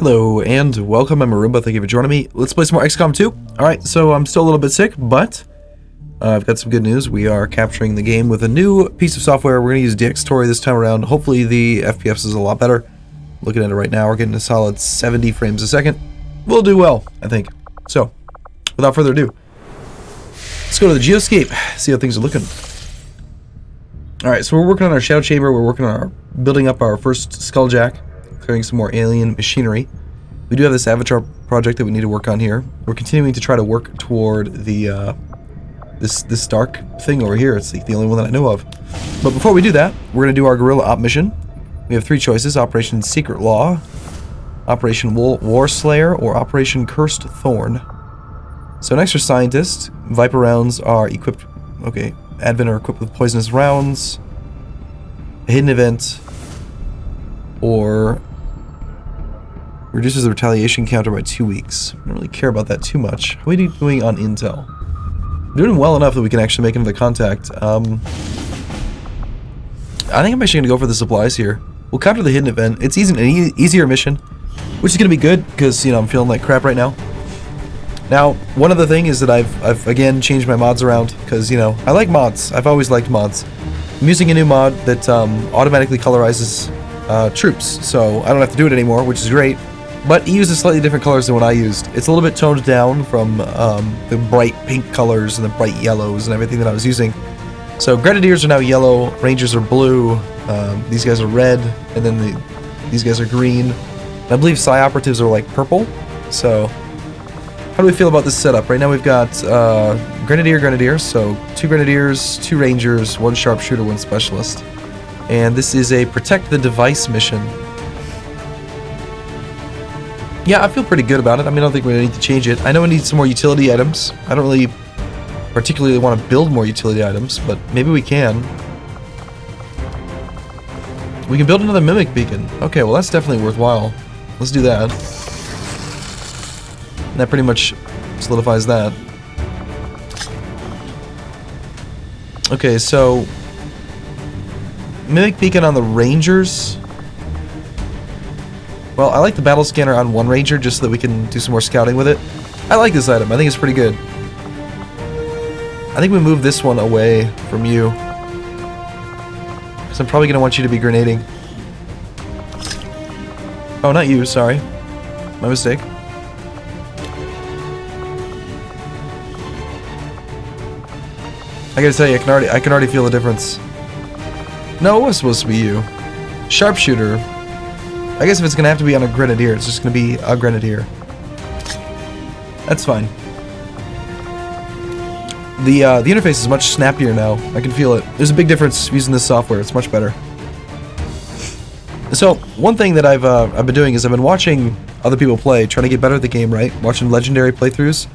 Hello and welcome, I'm Arumba, thank you for joining me. Let's play some more XCOM 2. Alright, so I'm still a little bit sick, but I've got some good news. We are capturing the game with a new piece of software. We're going to use DxTory this time around. Hopefully the FPS is a lot better. Looking at it right now, we're getting a solid 70 frames a second. We'll do well, I think. So, without further ado, let's go to the Geoscape, see how things are looking. Alright, so we're working on our Shadow Chamber, we're working on building up our first Skulljack. Clearing some more alien machinery. We do have this avatar project that we need to work on here. We're continuing to try to work toward the this dark thing over here. It's like the only one that I know of. But before we do that, we're going to do our guerrilla op mission. We have three choices: Operation Secret Law, Operation War Slayer, or Operation Cursed Thorn. So an extra scientist. Viper rounds are equipped. Okay, Advent are equipped with poisonous rounds. A hidden event, or reduces the retaliation counter by 2 weeks. I don't really care about that too much. How are we doing on intel? We're doing well enough that we can actually make another contact. I think I'm actually going to go for the supplies here. We'll counter the hidden event. It's an easier mission, which is going to be good because, you know, I'm feeling like crap right now. Now, one other thing is that I've again changed my mods around because, you know, I like mods. I've always liked mods. I'm using a new mod that automatically colorizes troops, so I don't have to do it anymore, which is great. But he uses slightly different colors than what I used. It's a little bit toned down from the bright pink colors and the bright yellows and everything that I was using. So Grenadiers are now yellow, Rangers are blue, these guys are red, and then these guys are green. And I believe Psi Operatives are like purple. So how do we feel about this setup? Right now we've got Grenadier, so 2 Grenadiers, 2 Rangers, 1 Sharpshooter, 1 Specialist. And this is a Protect the Device mission. Yeah, I feel pretty good about it. I mean, I don't think we need to change it. I know we need some more utility items. I don't really particularly want to build more utility items, but maybe we can. We can build another Mimic Beacon. Okay, well that's definitely worthwhile. Let's do that. And that pretty much solidifies that. Okay, so Mimic Beacon on the Rangers. Well, I like the battle scanner on 1 Ranger just so that we can do some more scouting with it. I like this item. I think it's pretty good. I think we move this one away from you, because I'm probably going to want you to be grenading. Oh, not you, sorry. My mistake. I gotta tell you, I can already feel the difference. No, it was supposed to be you. Sharpshooter. I guess if it's gonna have to be on a Grenadier, it's just gonna be a Grenadier. That's fine. The interface is much snappier now. I can feel it. There's a big difference using this software. It's much better. So one thing that I've been doing is I've been watching other people play, trying to get better at the game. Right, watching legendary playthroughs.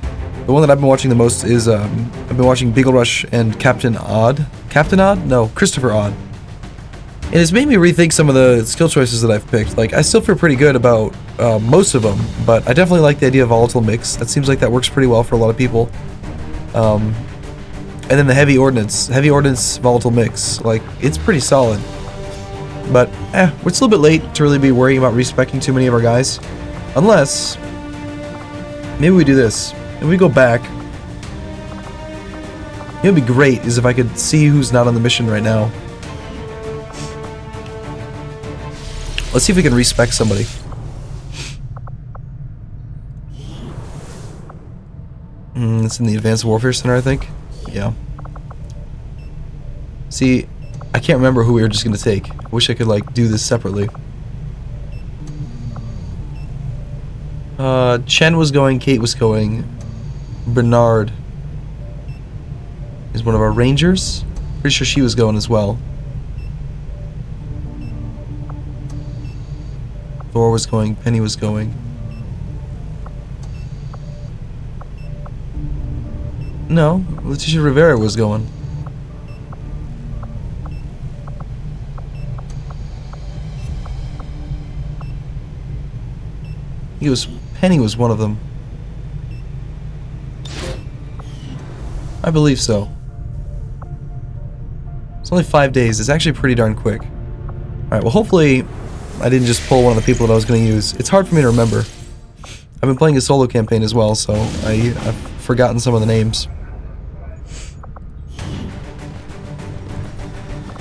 The one that I've been watching the most is I've been watching Beagle Rush and Captain Odd. Captain Odd? No, Christopher Odd. And it's made me rethink some of the skill choices that I've picked. Like, I still feel pretty good about most of them, but I definitely like the idea of volatile mix. That seems like that works pretty well for a lot of people. And then the heavy ordnance volatile mix. Like, it's pretty solid. But, we're still a bit late to really be worrying about respecking too many of our guys. Unless, maybe we do this. If we go back, it would be great is if I could see who's not on the mission right now. Let's see if we can respec somebody. It's in the Advanced Warfare Center, I think. Yeah. See, I can't remember who we were just gonna take. I wish I could, like, do this separately. Chen was going, Kate was going. Bernard is one of our Rangers. Pretty sure she was going as well. Thor was going, Penny was going. No, Leticia Rivera was going. Penny was one of them. I believe so. It's only 5 days. It's actually pretty darn quick. Alright, well hopefully I didn't just pull one of the people that I was going to use. It's hard for me to remember. I've been playing a solo campaign as well, so I've forgotten some of the names.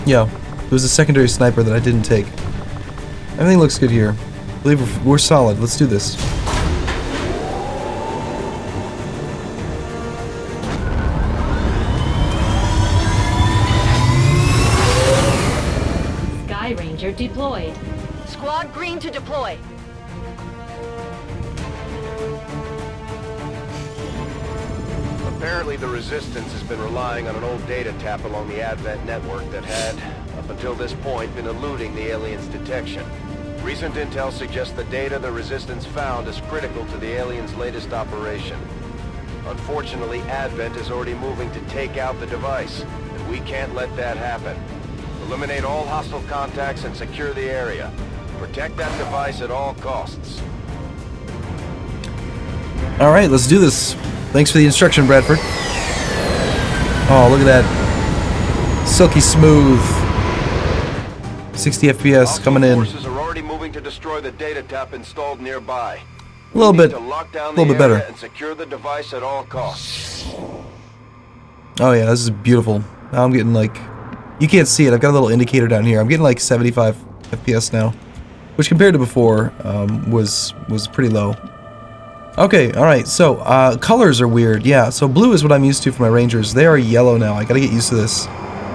Yeah, it was a secondary sniper that I didn't take. Everything looks good here. I believe we're solid. Let's do this. Sky Ranger deployed. Squad green to deploy. Apparently the Resistance has been relying on an old data tap along the Advent network that had, up until this point, been eluding the aliens' detection. Recent intel suggests the data the Resistance found is critical to the aliens' latest operation. Unfortunately, Advent is already moving to take out the device, and we can't let that happen. Eliminate all hostile contacts and secure the area. Protect that device at all costs. Alright, let's do this. Thanks for the instruction, Bradford. Oh, look at that. Silky smooth. 60 FPS coming in. Forces are already moving to destroy the data tap installed nearby. A little bit better. And secure the device at all costs. Oh yeah, this is beautiful. Now I'm getting like... You can't see it, I've got a little indicator down here. I'm getting like 75 FPS now. Which compared to before, was pretty low. Okay, alright, so, colors are weird, yeah, so blue is what I'm used to for my Rangers. They are yellow now, I gotta get used to this.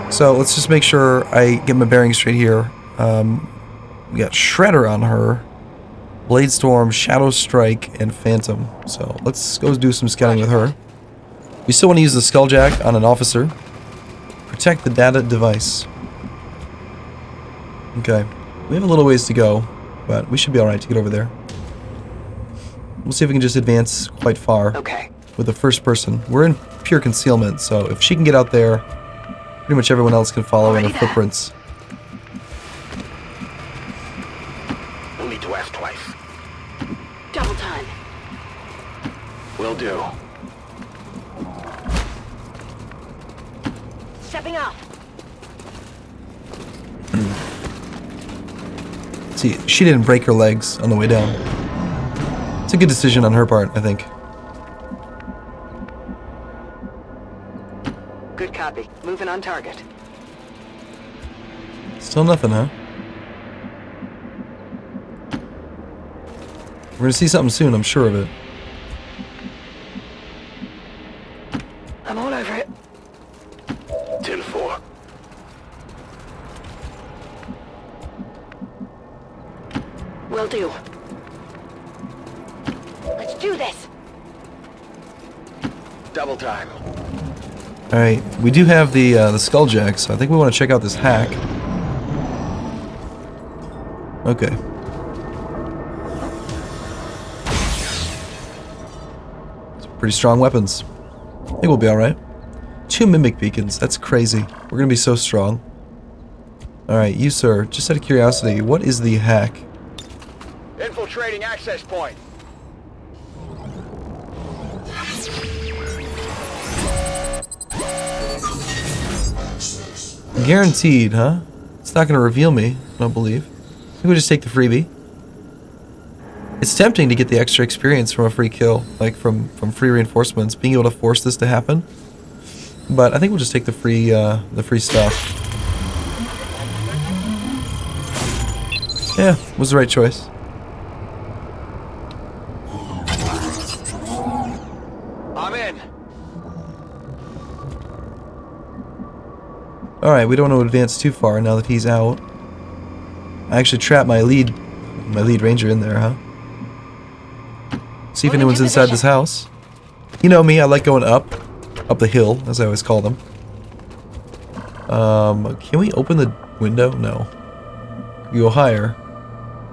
So, let's just make sure I get my bearings straight here. We got Shredder on her, Blade Storm, Shadow Strike, and Phantom. So, let's go do some scouting with her. We still want to use the Skulljack on an officer. Protect the data device. Okay, we have a little ways to go, but we should be alright to get over there. We'll see if we can just advance quite far with the first person. We're in pure concealment, so if she can get out there, pretty much everyone else can follow in her footprints. No need to ask twice. Double time. Will do. Stepping up. See, she didn't break her legs on the way down. It's a good decision on her part, I think. Good copy. Moving on target. Still nothing, huh? We're gonna see something soon, I'm sure of it. I'm all over it. 10-4. Will do. Let's do this. Double time. Alright, we do have the Skulljack, so I think we want to check out this hack. Okay. Some pretty strong weapons. I think we'll be alright. 2 Mimic Beacons, that's crazy. We're gonna be so strong. Alright, you sir, just out of curiosity, what is the hack? Infiltrating access point. Guaranteed, huh? It's not gonna reveal me, I don't believe. I think we just take the freebie. It's tempting to get the extra experience from a free kill, like from free reinforcements, being able to force this to happen. But I think we'll just take the free stuff. Yeah, was the right choice. I'm in. Alright, we don't want to advance too far now that he's out. I actually trapped my lead ranger in there, huh? See if anyone's inside this house. You know me, I like going up the hill, as I always call them. Can we open the window? No. We go higher.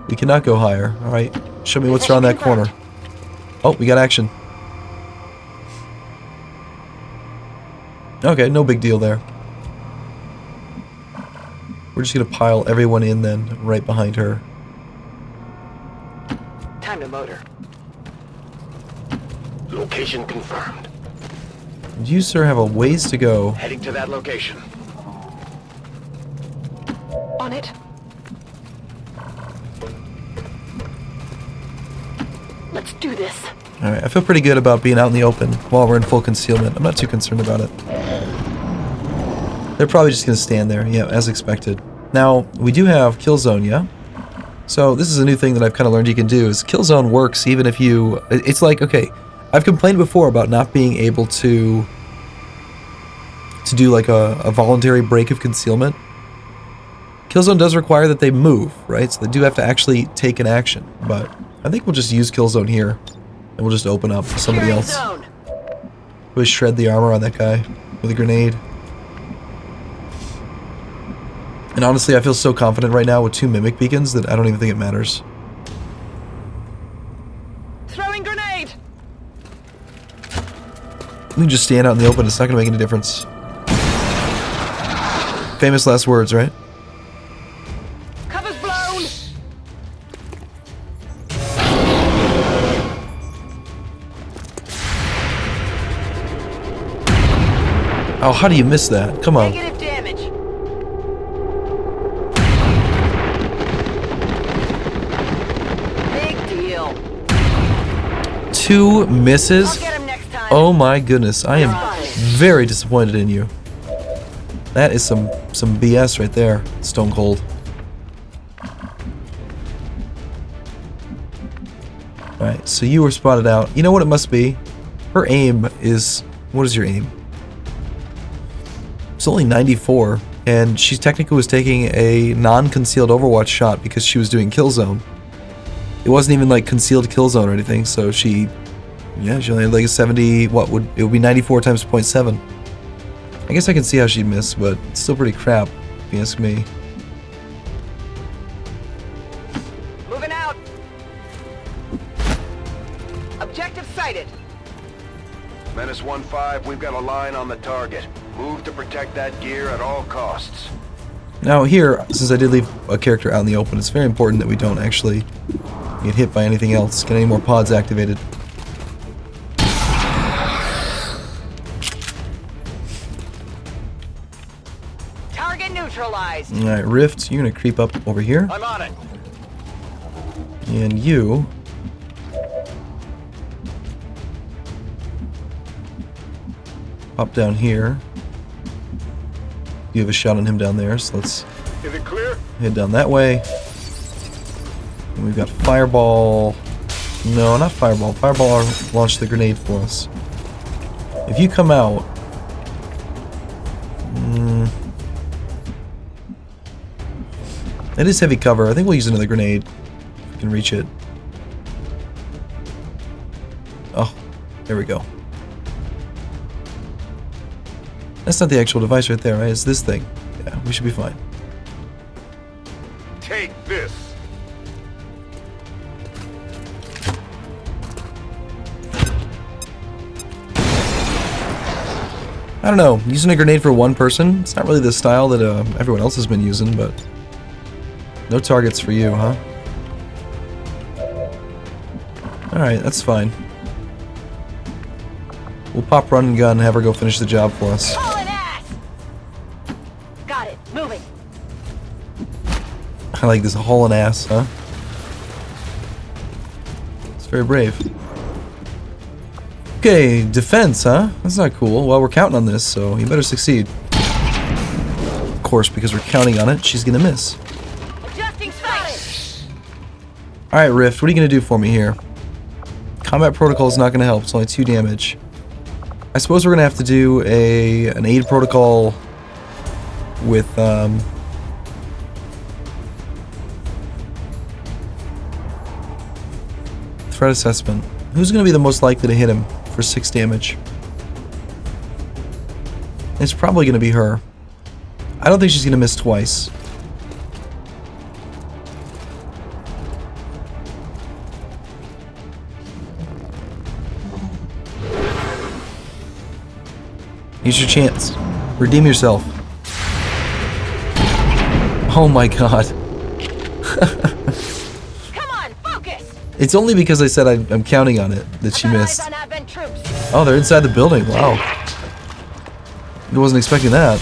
We cannot go higher. Alright, show me what's around that corner. Oh, we got action. Okay, no big deal there. We're just gonna pile everyone in then, right behind her. Time to motor. Location confirmed. You, sir, have a ways to go. Heading to that location. On it. Let's do this. Alright, I feel pretty good about being out in the open while we're in full concealment. I'm not too concerned about it. They're probably just going to stand there, yeah, as expected. Now, we do have kill zone, yeah? So this is a new thing that I've kind of learned you can do, is kill zone works even if you... It's like, okay, I've complained before about not being able to do like a voluntary break of concealment. Killzone does require that they move, right? So they do have to actually take an action. But I think we'll just use Killzone here. And we'll just open up for somebody else. Zone. We'll shred the armor on that guy with a grenade. And honestly, I feel so confident right now with 2 mimic beacons that I don't even think it matters. Throwing grenade. We can just stand out in the open. It's not going to make any difference. Famous last words, right? Cover's blown. Oh, how do you miss that? Come on. Negative damage. Big deal. 2 misses? I'll get him next time. Oh my goodness. I am very disappointed in you. That is some BS right there. Stone cold. Alright, so you were spotted out. You know what it must be? Her aim is... What is your aim? It's only 94, and she technically was taking a non-concealed Overwatch shot because she was doing kill zone. It wasn't even like concealed kill zone or anything, so she only had like a 70, it would be 94 times 0.7. I guess I can see how she'd miss, but it's still pretty crap, if you ask me. Moving out. Objective sighted. Menace 1-5, we've got a line on the target. Move to protect that gear at all costs. Now here, since I did leave a character out in the open, it's very important that we don't actually get hit by anything else, get any more pods activated. Target neutralized. Alright, Rift, you're gonna creep up over here. I'm on it. And you... pop down here. You have a shot on him down there, so let's Is it clear? head down that way. And we've got Fireball. No, not Fireball. Fireball launched the grenade for us. If you come out... It is heavy cover. I think we'll use another grenade if we can reach it. Oh, there we go. That's not the actual device right there, right? It's this thing. Yeah, we should be fine. Take this. I don't know, using a grenade for one person, it's not really the style that everyone else has been using, but no targets for you, huh? Alright, that's fine. We'll pop run and gun and have her go finish the job for us. Hauling ass. Got it. Moving. I like this hauling ass, huh? It's very brave. Okay, defense, huh? That's not cool. Well, we're counting on this, so you better succeed. Of course, because we're counting on it, she's gonna miss. Adjusting sight. Alright, Rift, what are you gonna do for me here? Combat protocol is not gonna help, it's only 2 damage. I suppose we're gonna have to do an aid protocol with threat assessment. Who's gonna be the most likely to hit him for 6 damage? It's probably gonna be her. I don't think she's gonna miss twice. Here's your chance. Redeem yourself. Oh my god. Come on, focus. It's only because I said I'm counting on it that she missed. Eyes on advent troops. Oh, they're inside the building. Wow. I wasn't expecting that.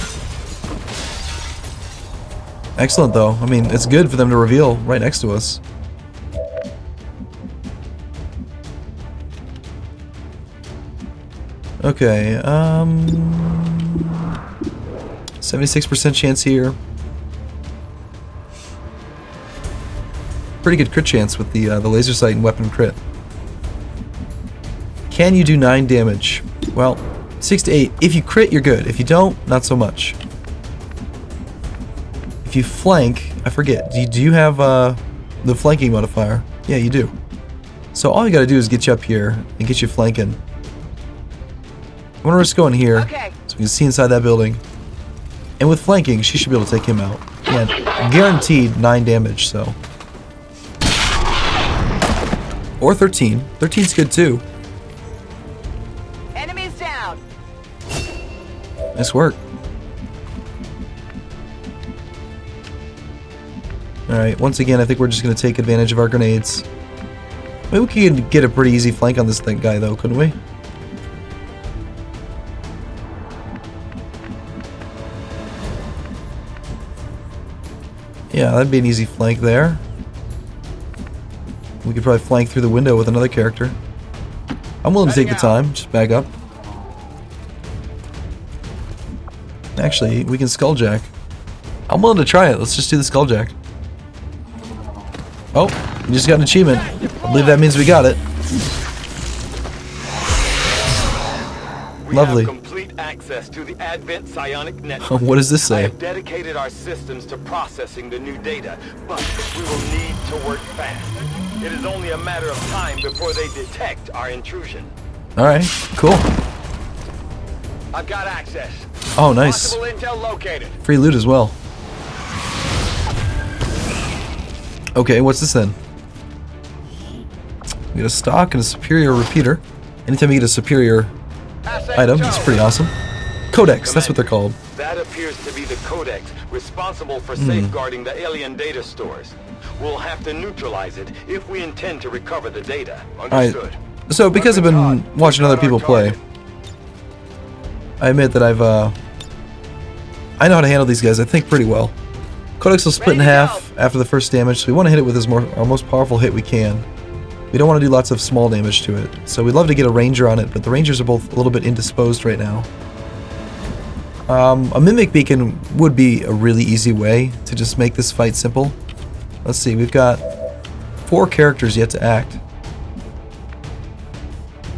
Excellent, though. I mean, it's good for them to reveal right next to us. Okay, 76% chance here. Pretty good crit chance with the laser sight and weapon crit. Can you do 9 damage? Well, 6 to 8. If you crit, you're good. If you don't, not so much. If you flank, I forget. Do you have the flanking modifier? Yeah, you do. So all you gotta do is get you up here and get you flanking. I'm gonna risk going here, so we can see inside that building. And with flanking, she should be able to take him out. And guaranteed 9 damage, so. Or 13. 13's good too. Enemies down. Nice work. Alright, once again, I think we're just gonna take advantage of our grenades. Maybe we could get a pretty easy flank on this guy though, couldn't we? Yeah, that'd be an easy flank there. We could probably flank through the window with another character. I'm willing to take the time, just back up. Actually, we can skulljack. I'm willing to try it, let's just do the skulljack. Oh, we just got an achievement. I believe that means we got it. Lovely. Access to the Advent psionic network. What does this say? I have dedicated our systems to processing the new data, but we will need to work fast. It is only a matter of time before they detect our intrusion. Alright, cool. I've got access. Oh, nice. Possible intel located. Free loot as well. Okay, what's this then? We get a stock and a superior repeater. Anytime you get a superior item, it's pretty awesome. Codex, that's what they're called. That appears to be the codex responsible for safeguarding the alien data stores. We'll have to neutralize it if we intend to recover the data. Understood. So, because I've been watching other people play, I admit that I know how to handle these guys, I think, pretty well. Codex will split in half after the first damage, so we want to hit it with our most powerful hit we can. We don't want to do lots of small damage to it, so we'd love to get a ranger on it, but the rangers are both a little bit indisposed right now. A mimic beacon would be a really easy way to just make this fight simple. Let's see, we've got 4 characters yet to act.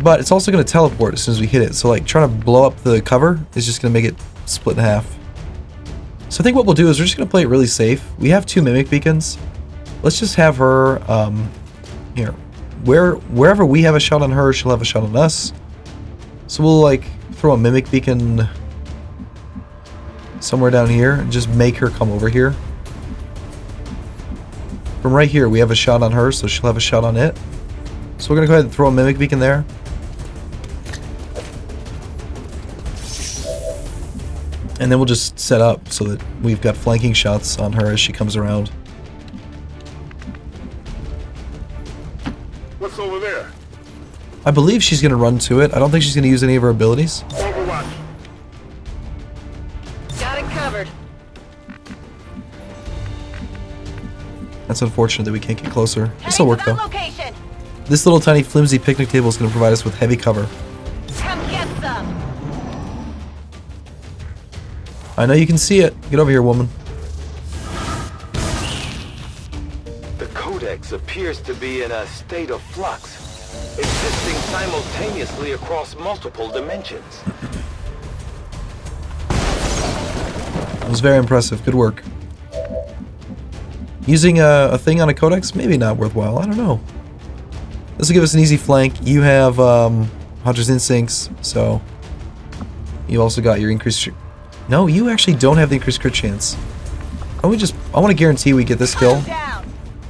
But it's also going to teleport as soon as we hit it, so like trying to blow up the cover is just going to make it split in half. So I think what we'll do is we're just going to play it really safe. We have 2 mimic beacons. Let's just have her, here. Wherever we have a shot on her, she'll have a shot on us. So we'll like throw a mimic beacon somewhere down here and just make her come over here. From right here, we have a shot on her, so she'll have a shot on it. So we're gonna go ahead and throw a mimic beacon there. And then we'll just set up so that we've got flanking shots on her as she comes around. What's over there? I believe she's going to run to it. I don't think she's going to use any of her abilities. Overwatch. Got it covered. That's unfortunate that we can't get closer. This'll work though. Location. This little tiny flimsy picnic table is going to provide us with heavy cover. Come get some. I know you can see it. Get over here, woman. The codex appears to be in a state of flux, existing simultaneously across multiple dimensions. That was very impressive. Good work. Using a thing on a codex? Maybe not worthwhile. I don't know. This will give us an easy flank. You have Hunter's Instincts, so you also got your increased... No, you actually don't have the increased crit chance. I want to guarantee we get this kill.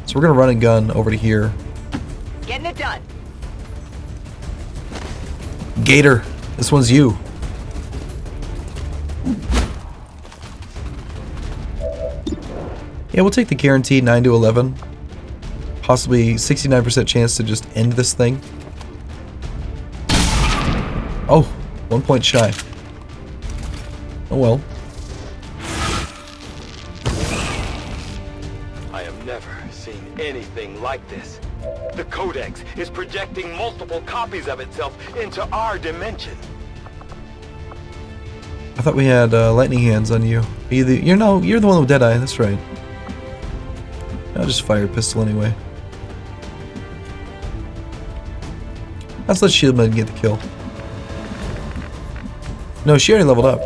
So we're going to run and gun over to here. Getting it done. Gator, this one's you. Yeah, we'll take the guaranteed 9 to 11. Possibly 69% chance to just end this thing. Oh, 1 point shy. Oh well. I have never seen anything like this. The codex is projecting multiple copies of itself into our dimension. I thought we had lightning hands on you. You're the one with Deadeye. That's right. I'll just fire a pistol anyway. Let's let Shieldman get the kill. No, she already leveled up.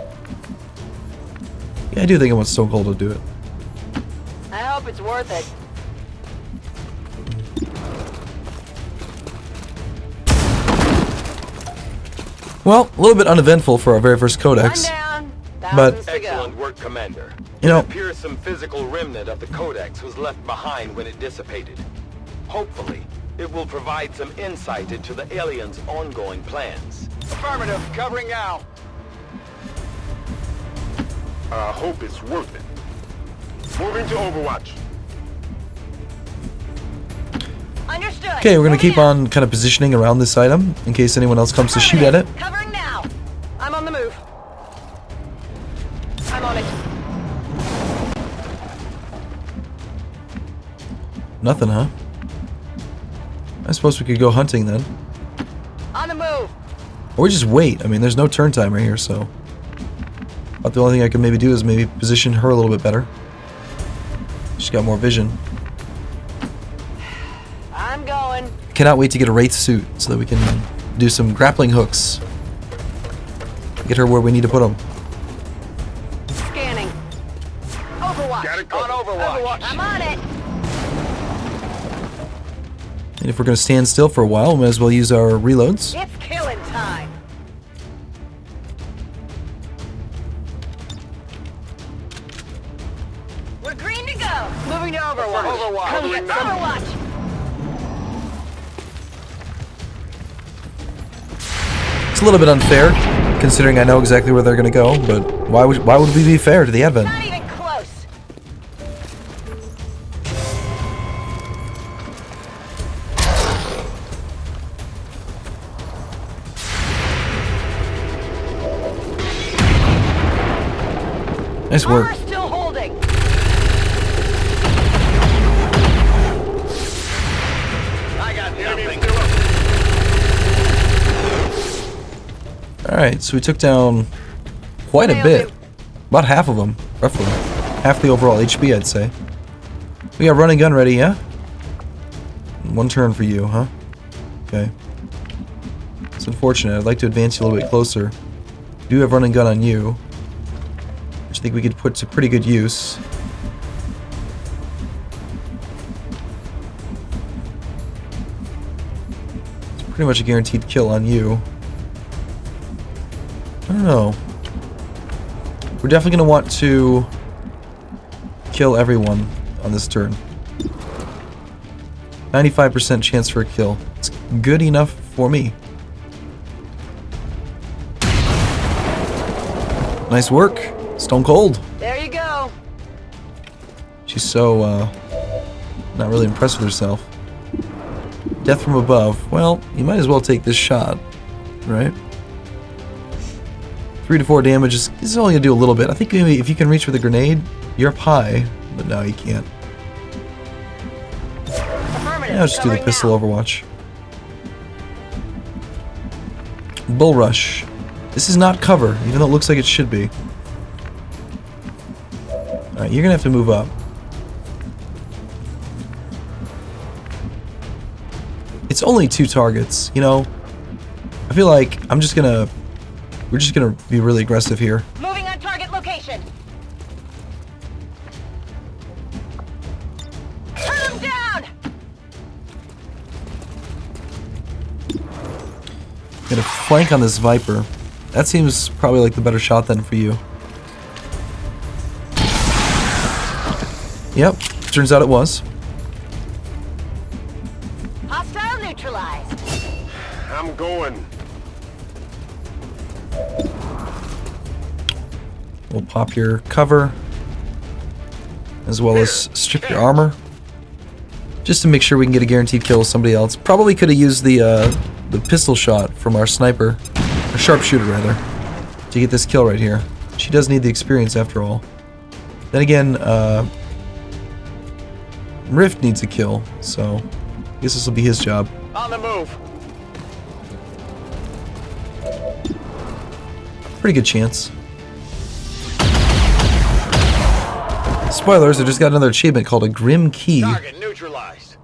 Yeah, I do think I want Stone Cold to do it. I hope it's worth it. Well, a little bit uneventful for our very first codex. One down, But- thousands to go. Excellent work, Commander. You know- It appears some physical remnant of the codex was left behind when it dissipated. Hopefully, it will provide some insight into the aliens' ongoing plans. Affirmative, covering now. I hope it's worth it. Moving to Overwatch. Understood. Okay, we're gonna Moving keep out. on kind of positioning around this item in case anyone else comes to shoot at it. Covering now. I'm on the move. I'm on it. Nothing, huh? I suppose we could go hunting then. On the move. Or we just wait. I mean, there's no turn timer here, so... But the only thing I can maybe do is maybe position her a little bit better. She's got more vision. I'm going. Cannot wait to get a Wraith suit so that we can do some grappling hooks. Get her where we need to put them. Scanning. Overwatch. Got it covered. On Overwatch. I'm on it. And if we're going to stand still for a while, we might as well use our reloads. It's killing time. We're green to go. Moving to Overwatch. Overwatch. Come get Overwatch. It's a little bit unfair, considering I know exactly where they're going to go, but why would we be fair to the Advent? Not even close. Nice work. Armor still holding. I got nothing. Alright, so we took down quite a Nailed bit. him. About half of them, roughly. Half the overall HP, I'd say. We got run and gun ready, yeah? One turn for you, huh? Okay. It's unfortunate. I'd like to advance you a little bit closer. We do have run and gun on you, which I think we could put to pretty good use. It's pretty much a guaranteed kill on you. I don't know. We're definitely going to want to kill everyone on this turn. 95% chance for a kill. It's good enough for me. Nice work. Stone Cold. There you go. She's so, not really impressed with herself. Death from above. Well, you might as well take this shot, right? 3 to 4 damage is only gonna do a little bit. I think maybe if you can reach with a grenade, you're up high, but no, you can't. Affirmative. Yeah, I'll just do the Covering pistol now. Overwatch. Bull Rush. This is not cover, even though it looks like it should be. Alright, you're gonna have to move up. It's only 2 targets, you know? I feel like we're just gonna be really aggressive here. Moving on target location. Turn them down. Gonna flank on this Viper. That seems probably like the better shot then for you. Yep, turns out it was. Hostile neutralized. I'm going. We'll pop your cover, as well as strip your armor, just to make sure we can get a guaranteed kill with somebody else. Probably could have used the pistol shot from our sniper, or sharpshooter rather, to get this kill right here. She does need the experience after all. Then again, Rift needs a kill, so I guess this will be his job. On the move. Pretty good chance. Spoilers, I just got another achievement called a Grim Key. Target neutralized.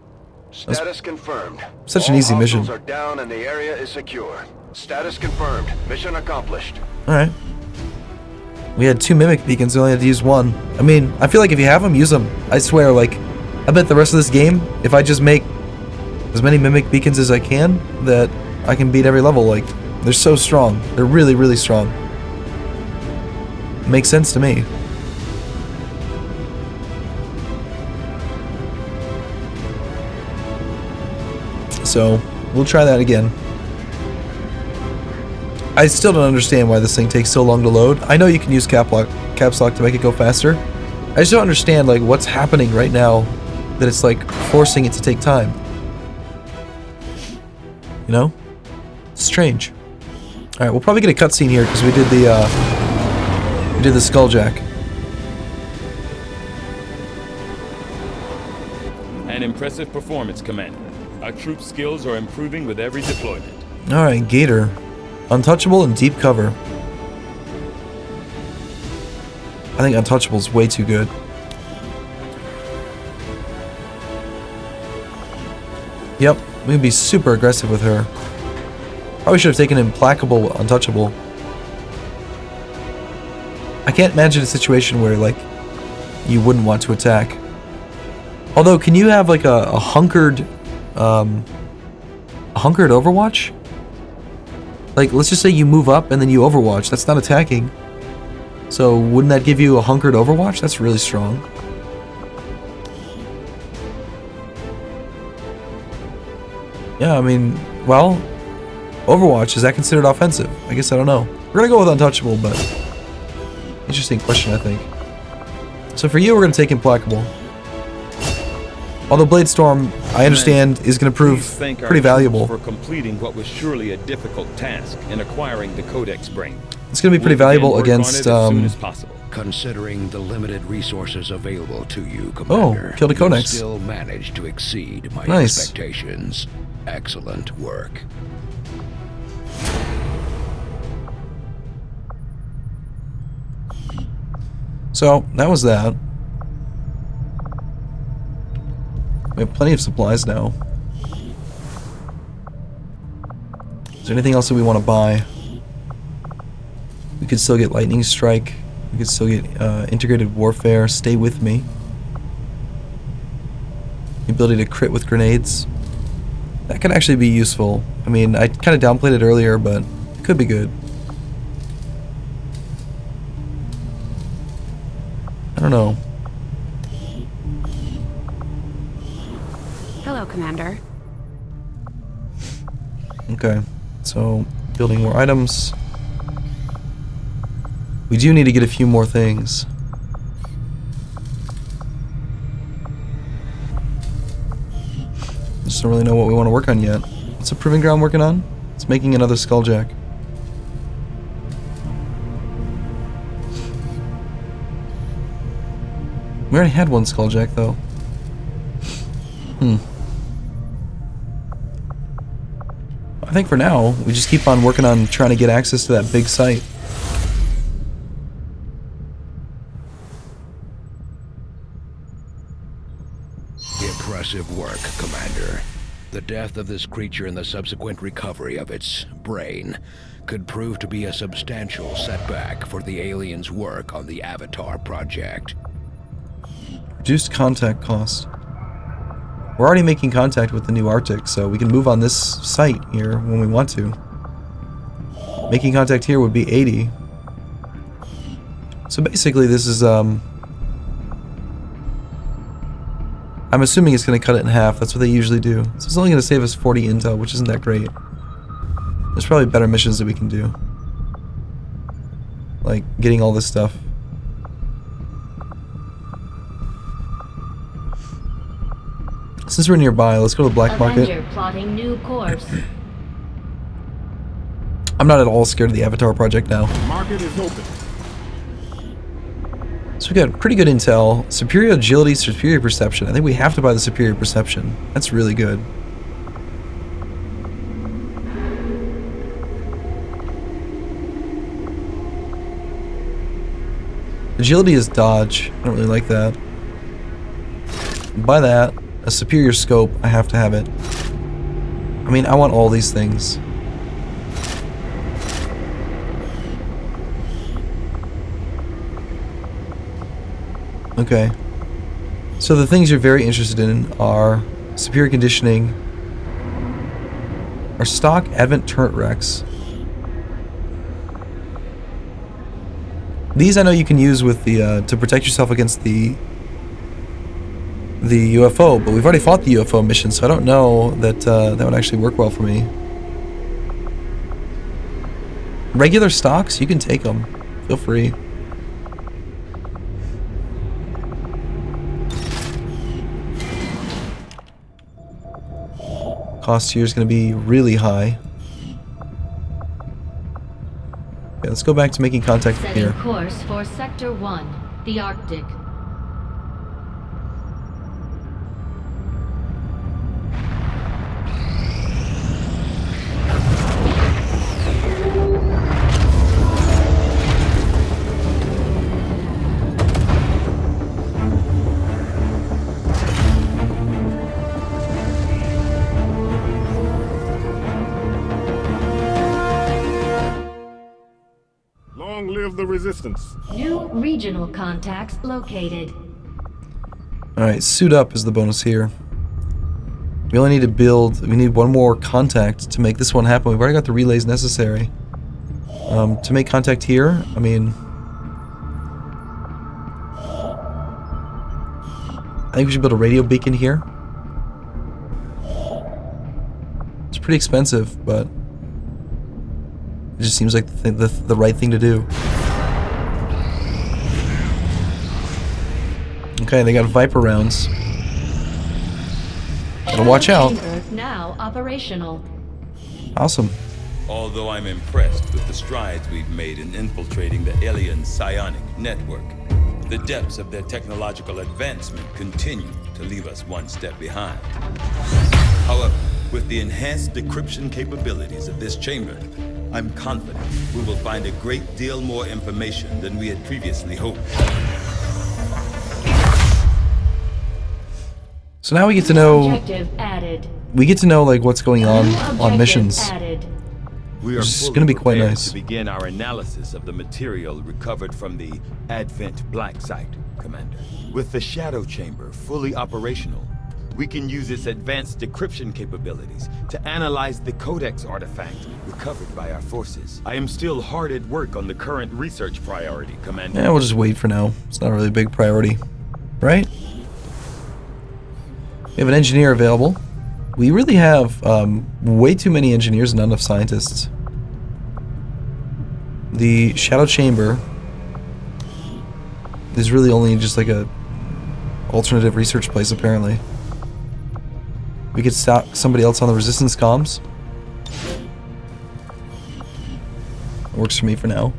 Status confirmed. Such an All easy mission. hostiles are down and the area is secure. Status confirmed. Mission accomplished. Alright. We had 2 mimic beacons, we only had to use 1. I mean, I feel like if you have them, use them. I swear, like, I bet the rest of this game, if I just make as many mimic beacons as I can, that I can beat every level. Like, they're so strong. They're really, really strong. Makes sense to me. So, we'll try that again. I still don't understand why this thing takes so long to load. I know you can use caps lock to make it go faster. I just don't understand, like, what's happening right now that it's, like, forcing it to take time. You know? It's strange. Alright, we'll probably get a cutscene here because we did the skulljack. An impressive performance, Commander. Our troops' skills are improving with every deployment. Alright, Gator. Untouchable and deep cover. I think Untouchable's way too good. Yep, we can be super aggressive with her. Probably should have taken Implacable Untouchable. I can't imagine a situation where, like, you wouldn't want to attack. Although, can you have, like, a hunkered Overwatch? Like, let's just say you move up and then you Overwatch. That's not attacking. So, wouldn't that give you a hunkered Overwatch? That's really strong. Yeah, I mean, well, Overwatch, is that considered offensive? I guess I don't know. We're gonna go with Untouchable, but interesting question, I think. So for you, we're gonna take Implacable. Although Blade Storm, I understand, is gonna prove pretty valuable. For completing what was surely a difficult task in acquiring the codex brain. It's gonna be pretty valuable against. As soon as possible. Considering the limited resources available to you, Commander, killed a codex. you still managed to exceed my Nice. expectations. Excellent work. So that was that. We have plenty of supplies now. Is there anything else that we want to buy? We could still get Lightning Strike. We could still get Integrated Warfare. Stay with me. The ability to crit with grenades. That could actually be useful. I mean, I kind of downplayed it earlier, but it could be good. I don't know. Hello, Commander. Okay, so building more items. We do need to get a few more things. Just don't really know what we want to work on yet. What's the Proving Ground working on? It's making another Skulljack. We already had one Skulljack though. I think for now, we just keep on working on trying to get access to that big site. Impressive work, Commander. The death of this creature and the subsequent recovery of its brain could prove to be a substantial setback for the aliens' work on the Avatar project. Reduced contact cost. We're already making contact with the new Arctic, so we can move on this site here when we want to. Making contact here would be 80. So basically this is, I'm assuming it's going to cut it in half. That's what they usually do. So it's only going to save us 40 intel, which isn't that great. There's probably better missions that we can do. Like getting all this stuff. Since we're nearby, let's go to the black market. Avenger plotting new course. I'm not at all scared of the Avatar project now. Market is open. So we got pretty good intel. Superior agility, superior perception. I think we have to buy the superior perception. That's really good. Agility is dodge. I don't really like that. By that, a superior scope, I have to have it. I mean, I want all these things. Okay. So the things you're very interested in are superior conditioning, our stock Advent turret Rex. These I know you can use with the to protect yourself against the UFO, but we've already fought the UFO mission, so I don't know that that would actually work well for me. Regular stocks, you can take them. Feel free. Cost here is going to be really high. Okay, let's go back to making contact from here. Setting course for Sector 1, the Arctic. Long live the resistance. New regional contacts located. Alright, suit up is the bonus here. We only need to build, we need one more contact to make this one happen. We've already got the relays necessary. To make contact here, I mean, I think we should build a radio beacon here. It's pretty expensive, but it just seems like the right thing to do. Okay, they got Viper rounds. Gotta watch out. Chamber now operational. Awesome. Although I'm impressed with the strides we've made in infiltrating the alien psionic network, the depths of their technological advancement continue to leave us one step behind. However, with the enhanced decryption capabilities of this chamber, I'm confident we will find a great deal more information than we had previously hoped. So now we get to know, Objective added. like what's going on Objective missions. added. We are Which is fully gonna be quite prepared nice. to begin our analysis of the material recovered from the Advent Black Site, Commander. With the Shadow Chamber fully operational, we can use its advanced decryption capabilities to analyze the codex artifact recovered by our forces. I am still hard at work on the current research priority, Commander. Yeah, we'll just wait for now. It's not really a big priority, right? We have an engineer available. We really have way too many engineers and not enough scientists. The Shadow Chamber is really only just like a alternative research place, apparently. We could stock somebody else on the resistance comms. It works for me for now.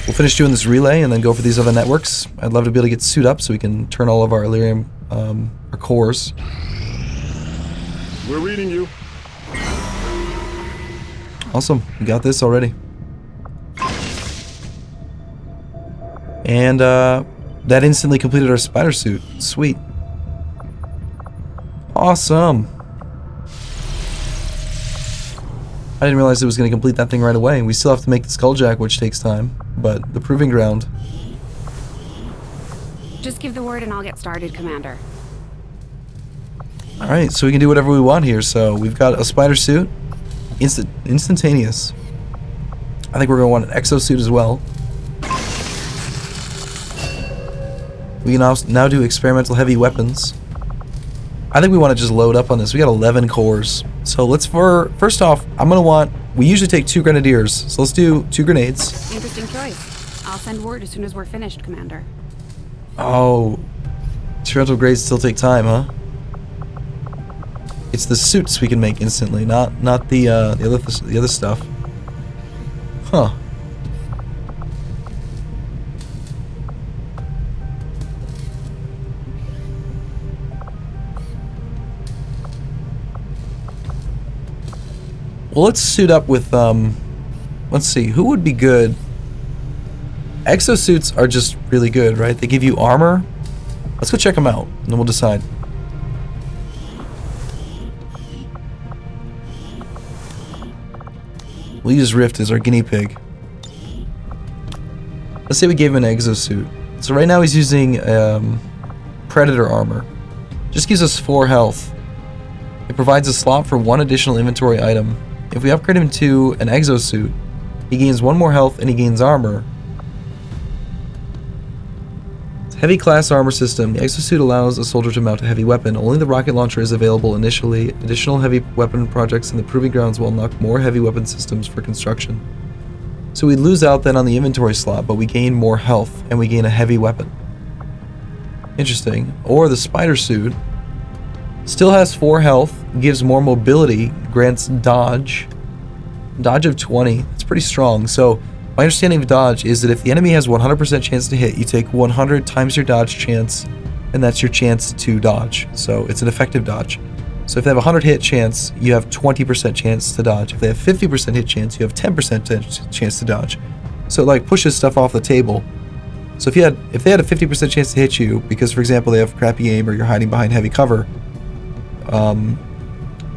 We'll finish doing this relay and then go for these other networks. I'd love to be able to get suit up so we can turn all of our Illyrium, our cores. We're reading you. Awesome, we got this already. And that instantly completed our spider suit. Sweet. Awesome. I didn't realize it was going to complete that thing right away. We still have to make the Skulljack, which takes time, but the Proving Ground. Just give the word and I'll get started, Commander. Alright, so we can do whatever we want here. So we've got a spider suit. Instantaneous. I think we're going to want an exosuit as well. We can now do experimental heavy weapons. I think we want to just load up on this. We got 11 cores. So let's first off, I'm going to want, we usually take 2 grenadiers. So let's do 2 grenades. Interesting choice. I'll send word as soon as we're finished, Commander. Oh, experimental grades still take time, huh? It's the suits we can make instantly, not the other stuff. Huh. Well, let's suit up with let's see, who would be good? Exosuits are just really good, right? They give you armor. Let's go check them out, and then we'll decide. We'll use Rift as our guinea pig. Let's say we gave him an exosuit. So right now he's using Predator armor. Just gives us 4 health. It provides a slot for 1 additional inventory item. If we upgrade him to an exosuit, he gains 1 more health and he gains armor. Heavy class armor system. The exosuit allows a soldier to mount a heavy weapon. Only the rocket launcher is available initially. Additional heavy weapon projects in the proving grounds will unlock more heavy weapon systems for construction. So we lose out then on the inventory slot, but we gain more health and we gain a heavy weapon. Interesting. Or the spider suit still has 4 health, gives more mobility, grants dodge. Dodge of 20. That's pretty strong. So my understanding of dodge is that if the enemy has 100% chance to hit, you take 100 times your dodge chance, and that's your chance to dodge. So it's an effective dodge. So if they have a 100 hit chance, you have 20% chance to dodge. If they have 50% hit chance, you have 10% chance to dodge. So it like pushes stuff off the table. So if they had a 50% chance to hit you, because for example they have crappy aim or you're hiding behind heavy cover,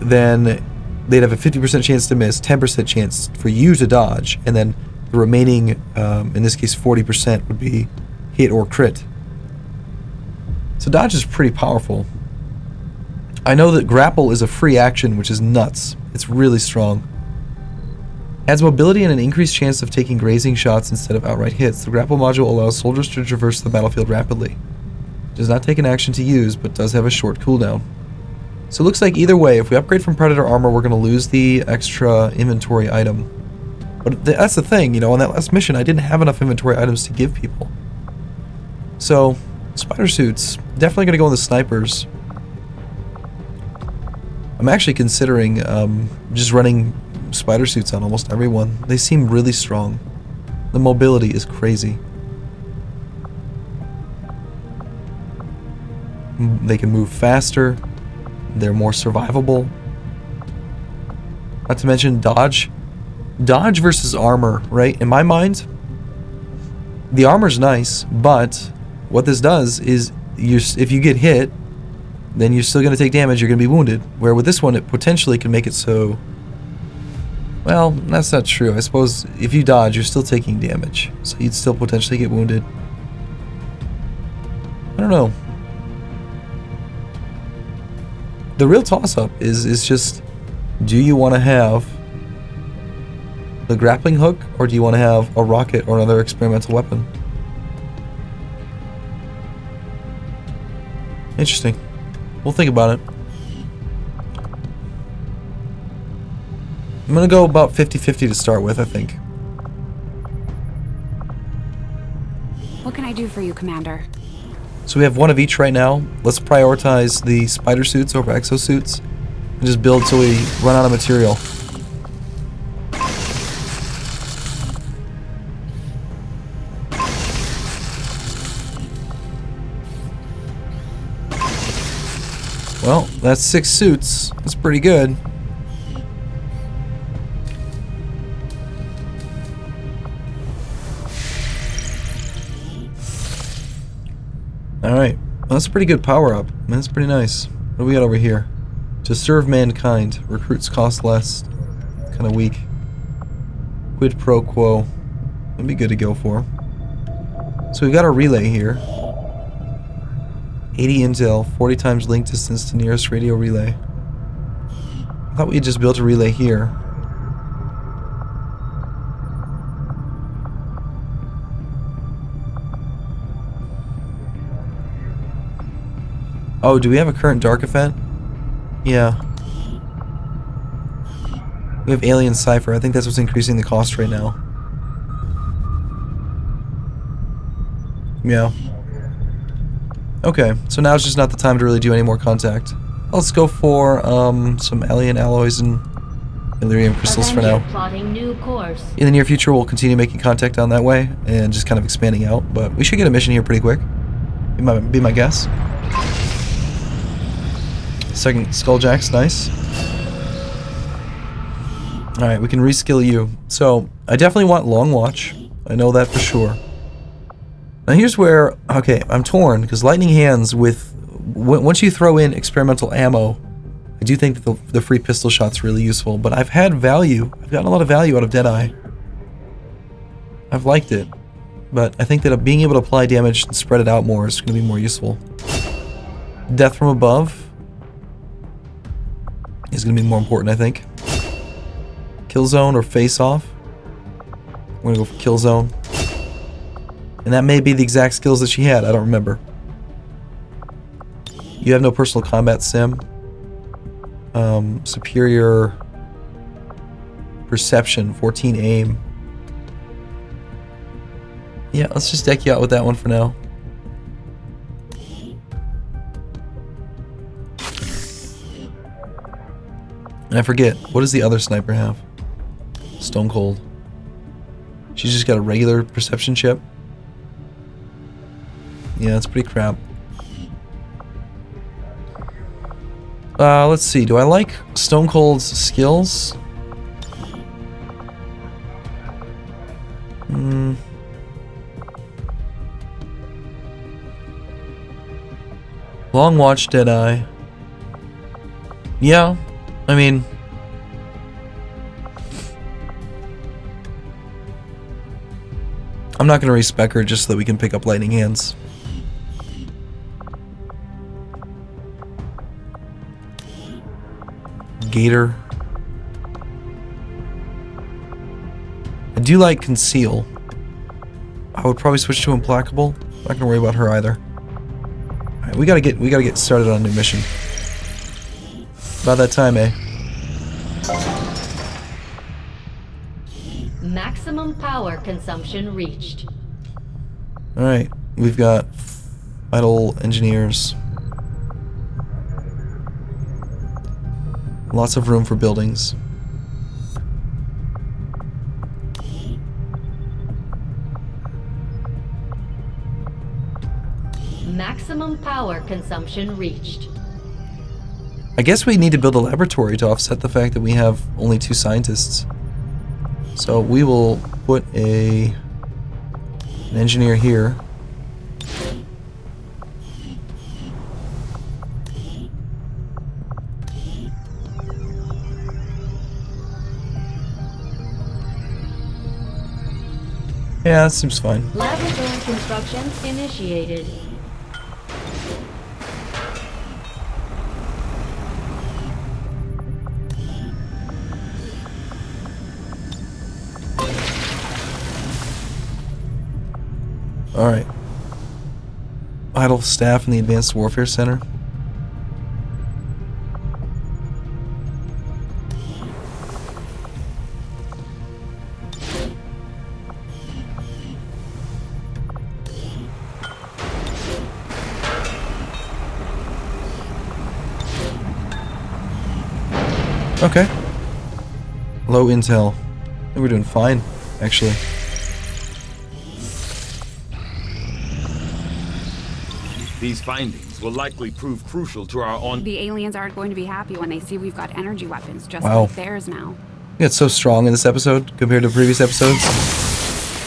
then they'd have a 50% chance to miss, 10% chance for you to dodge, and then the remaining, in this case 40%, would be hit or crit. So dodge is pretty powerful. I know that grapple is a free action, which is nuts. It's really strong. Adds mobility and an increased chance of taking grazing shots instead of outright hits. The grapple module allows soldiers to traverse the battlefield rapidly. Does not take an action to use, but does have a short cooldown. So it looks like either way, if we upgrade from Predator armor, we're going to lose the extra inventory item. But that's the thing, you know, on that last mission, I didn't have enough inventory items to give people. So, spider suits, definitely going to go in the snipers. I'm actually considering just running spider suits on almost everyone. They seem really strong. The mobility is crazy. They can move faster. They're more survivable. Not to mention dodge. Dodge versus armor, right? In my mind, the armor's nice, but what this does is if you get hit, then you're still going to take damage, you're going to be wounded. Where with this one, it potentially can make it so... Well, that's not true. I suppose if you dodge, you're still taking damage. So you'd still potentially get wounded. I don't know. The real toss-up is just, do you want to have the grappling hook, or do you want to have a rocket or another experimental weapon? Interesting. We'll think about it. I'm going to go about 50-50 to start with, I think. What can I do for you, Commander? So we have 1 of each right now. Let's prioritize the spider suits over exosuits and just build till we run out of material. Well, that's 6 suits. That's pretty good. Alright, well, that's a pretty good power up. That's pretty nice. What do we got over here? To serve mankind. Recruits cost less. Kind of weak. Quid pro quo. That'd be good to go for. So we've got a relay here. 80 intel, 40 times link distance to nearest radio relay. I thought we had just built a relay here. Oh, do we have a current dark event? Yeah. We have Alien Cipher. I think that's what's increasing the cost right now. Yeah. Okay, so now it's just not the time to really do any more contact. Let's go for some alien alloys and Illyrium crystals for now. Plotting new course. In the near future, we'll continue making contact down that way and just kind of expanding out. But we should get a mission here pretty quick. Be my guess. Second Skulljack's nice. Alright, we can reskill you. So, I definitely want Long Watch. I know that for sure. Now here's where, okay, I'm torn, because lightning hands with, once you throw in experimental ammo, I do think that the free pistol shot's really useful, but I've gotten a lot of value out of Deadeye. I've liked it, but I think that being able to apply damage and spread it out more is going to be more useful. Death from above is going to be more important, I think. Kill zone or face off. We're going to go for kill zone. And that may be the exact skills that she had, I don't remember. You have no personal combat sim. Superior perception, 14 aim. Yeah, let's just deck you out with that one for now. And I forget, what does the other sniper have? Stone Cold. She's just got a regular perception chip. Yeah, that's pretty crap. Let's see. Do I like Stone Cold's skills? Long Watch, Deadeye. Yeah, I mean... I'm not going to respec her just so that we can pick up lightning hands. Gator. I do like Conceal. I would probably switch to Implacable. I'm not gonna worry about her either. Alright, we gotta get started on a new mission. About that time, eh? Maximum power consumption reached. Alright, we've got vital engineers. Lots of room for buildings. Maximum power consumption reached. I guess we need to build a laboratory to offset the fact that we have only 2 scientists. So we will put an engineer here. Yeah, that seems fine. Laboratory construction initiated. Alright. Vital staff in the Advanced Warfare Center. Okay. Low intel. I think we're doing fine, actually. These findings will likely prove crucial to our on... The aliens aren't going to be happy when they see we've got energy weapons just Wow. like theirs now. It's so strong in this episode compared to previous episodes.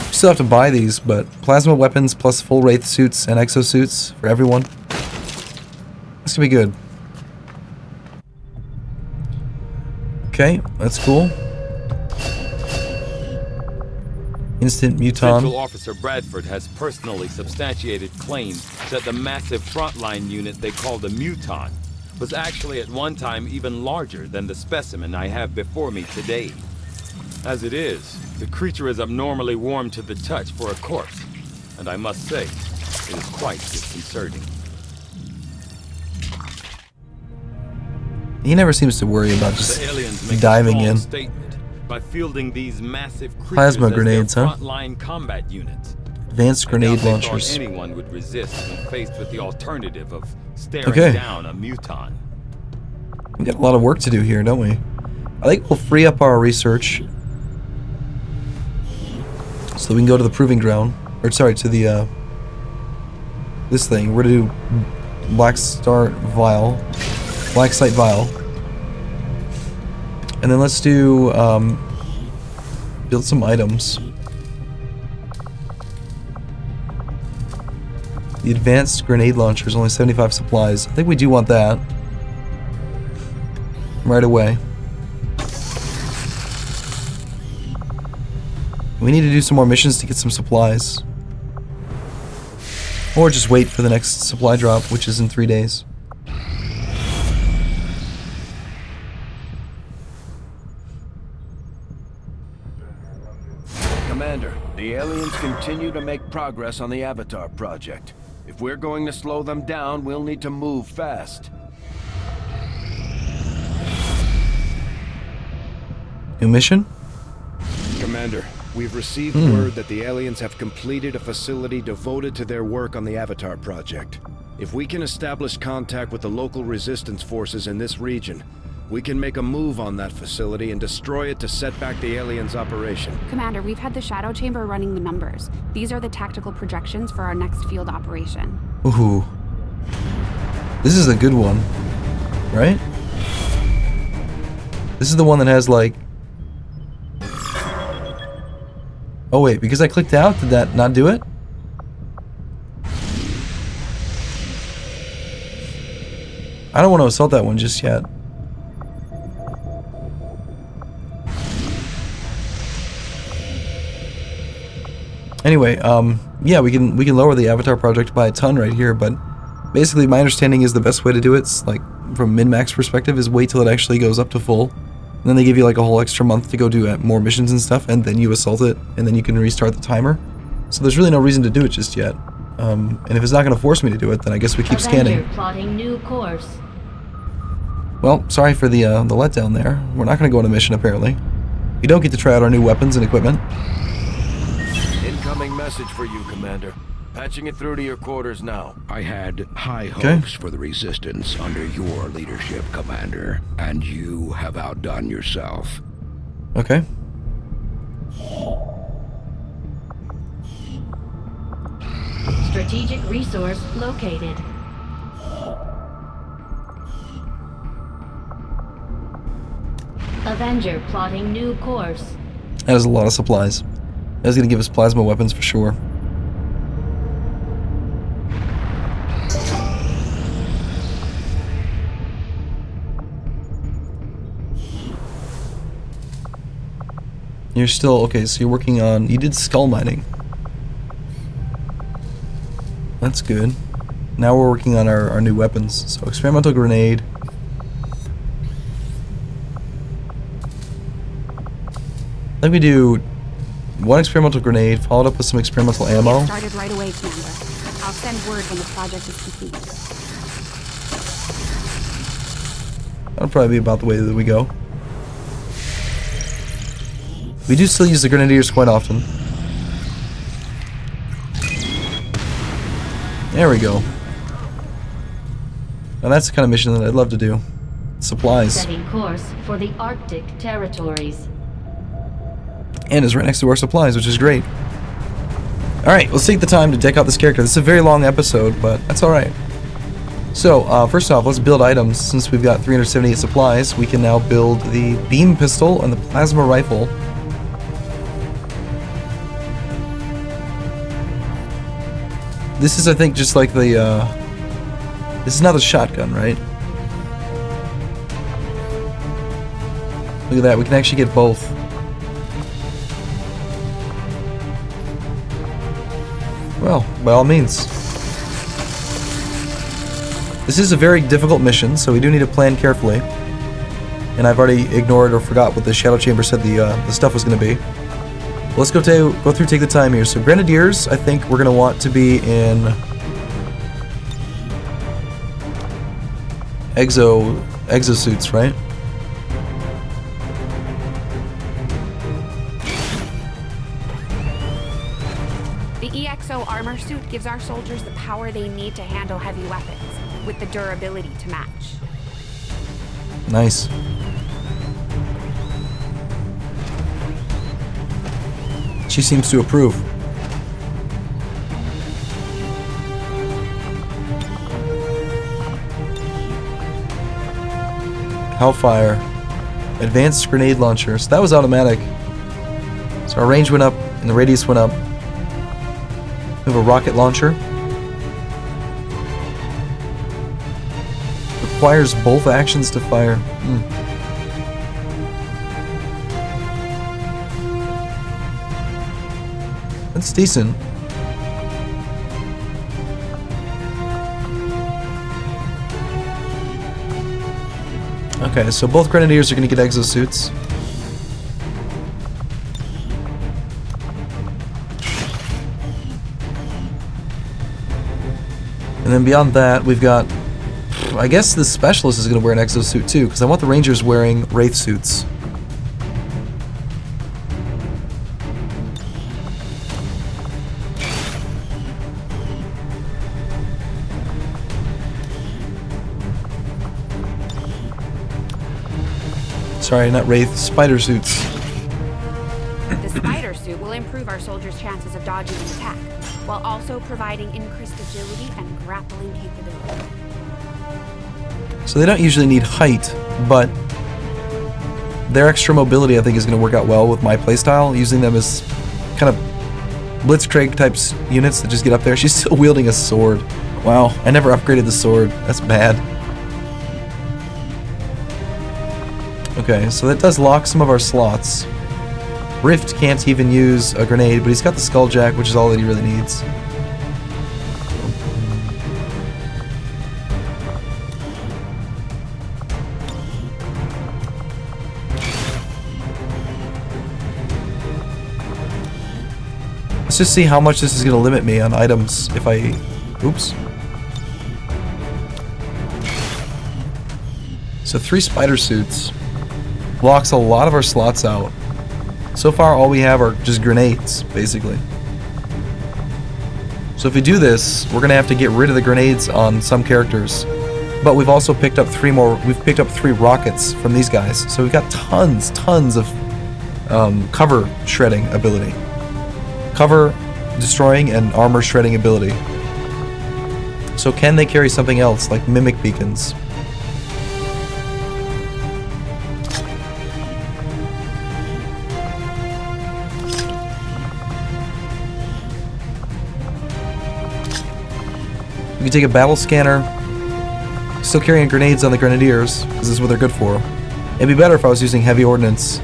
We still have to buy these, but plasma weapons plus full wraith suits and exosuits for everyone. This could be good. Okay, that's cool. Instant Muton. Central Officer Bradford has personally substantiated claims that the massive frontline unit they call the Muton was actually at one time even larger than the specimen I have before me today. As it is, the creature is abnormally warm to the touch for a corpse, and I must say, it is quite disconcerting. He never seems to worry about just The aliens make diving a strong in. statement by fielding these massive creatures Plasma as their grenades, huh? frontline combat units. Advanced I doubt grenade they thought launchers. anyone would resist when faced with the alternative of staring Okay. down a Muton. We got a lot of work to do here, don't we? I think we'll free up our research so that we can go to the proving ground. Or sorry, to the this thing. We're gonna do Black Site Vial. And then let's do build some items. The advanced grenade launcher is only 75 supplies. I think we do want that. Right away. We need to do some more missions to get some supplies. Or just wait for the next supply drop, which is in 3 days. Commander, the aliens continue to make progress on the Avatar project. If we're going to slow them down, we'll need to move fast. New mission? Commander, we've received word that the aliens have completed a facility devoted to their work on the Avatar project. If we can establish contact with the local resistance forces in this region, we can make a move on that facility and destroy it to set back the aliens' operation. Commander, we've had the Shadow Chamber running the numbers. These are the tactical projections for our next field operation. Ooh. This is a good one. Right? This is the one that has like... Oh wait, because I clicked out, did that not do it? I don't want to assault that one just yet. Anyway, yeah, we can lower the Avatar project by a ton right here, but basically my understanding is the best way to do it, like from min-max perspective, is wait till it actually goes up to full. And then they give you like a whole extra month to go do more missions and stuff, and then you assault it, and then you can restart the timer. So there's really no reason to do it just yet. And if it's not going to force me to do it, then I guess we keep scanning. Plotting new course. Well, sorry for the letdown there. We're not going to go on a mission apparently. You don't get to try out our new weapons and equipment. Incoming message for you, Commander. Patching it through to your quarters now. I had high hopes for the Resistance under your leadership, Commander, and you have outdone yourself. Okay. Strategic resource located. Avenger plotting new course. That is a lot of supplies. That's going to give us plasma weapons for sure. You're still, okay, so you're working on, you did skull mining. That's good. Now we're working on our new weapons. So experimental grenade. I think we do one experimental grenade, followed up with some experimental ammo. Get started right away, Commander. I'll send word when the project is complete. That'll probably be about the way that we go. We do still use the grenadiers quite often. There we go. Now that's the kind of mission that I'd love to do. Supplies. Setting course for the Arctic territories. And is right next to our supplies, which is great. Alright, let's take the time to deck out this character. This is a very long episode, but that's alright. So, first off, let's build items. Since we've got 378 supplies, we can now build the beam pistol and the plasma rifle. This is, I think, just like the, this is not a shotgun, right? Look at that, we can actually get both. Well, by all means. This is a very difficult mission, so we do need to plan carefully. And I've already ignored or forgot what the Shadow Chamber said the stuff was going to be. Let's go through, take the time here. So Grenadiers, I think we're going to want to be in exosuits, right? The EXO armor suit gives our soldiers the power they need to handle heavy weapons, with the durability to match. Nice. She seems to approve. Hellfire. Advanced grenade launcher. So that was automatic. So our range went up and the radius went up. We have a rocket launcher. requires both actions to fire. That's decent. Okay, so both Grenadiers are going to get exosuits. And then beyond that, we've got... I guess the Specialist is going to wear an exosuit too, because I want the Rangers wearing Wraith suits. Sorry, not Wraith, Spider suits. The Spider suit will improve our soldiers' chances of dodging an attack, while also providing increased agility and grappling capability. So they don't usually need height, but their extra mobility I think is going to work out well with my playstyle, using them as kind of Blitzkrieg types units that just get up there. She's still wielding a sword. Wow, I never upgraded the sword. That's bad. Okay, so that does lock some of our slots. Rift can't even use a grenade, but he's got the Skulljack, which is all that he really needs. Let's just see how much this is going to limit me on items if I... Oops. So 3 spider suits blocks a lot of our slots out. So far all we have are just grenades, basically. So if we do this, we're going to have to get rid of the grenades on some characters. But we've also picked up 3 more... We've picked up 3 rockets from these guys. So we've got tons of cover shredding ability. Cover destroying and armor shredding ability. So can they carry something else like mimic beacons? We can take a battle scanner. Still carrying grenades on the Grenadiers, because this is what they're good for. It'd be better if I was using heavy ordnance.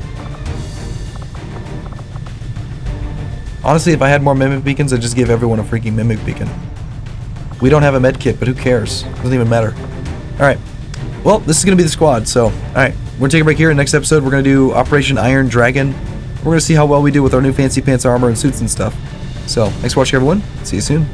Honestly, if I had more mimic beacons, I'd just give everyone a freaking mimic beacon. We don't have a med kit, but who cares? Doesn't even matter. Alright. Well, this is going to be the squad, so... Alright, we're going to take a break here. Next episode, we're going to do Operation Iron Dragon. We're going to see how well we do with our new fancy pants armor and suits and stuff. So, thanks for watching, everyone. See you soon.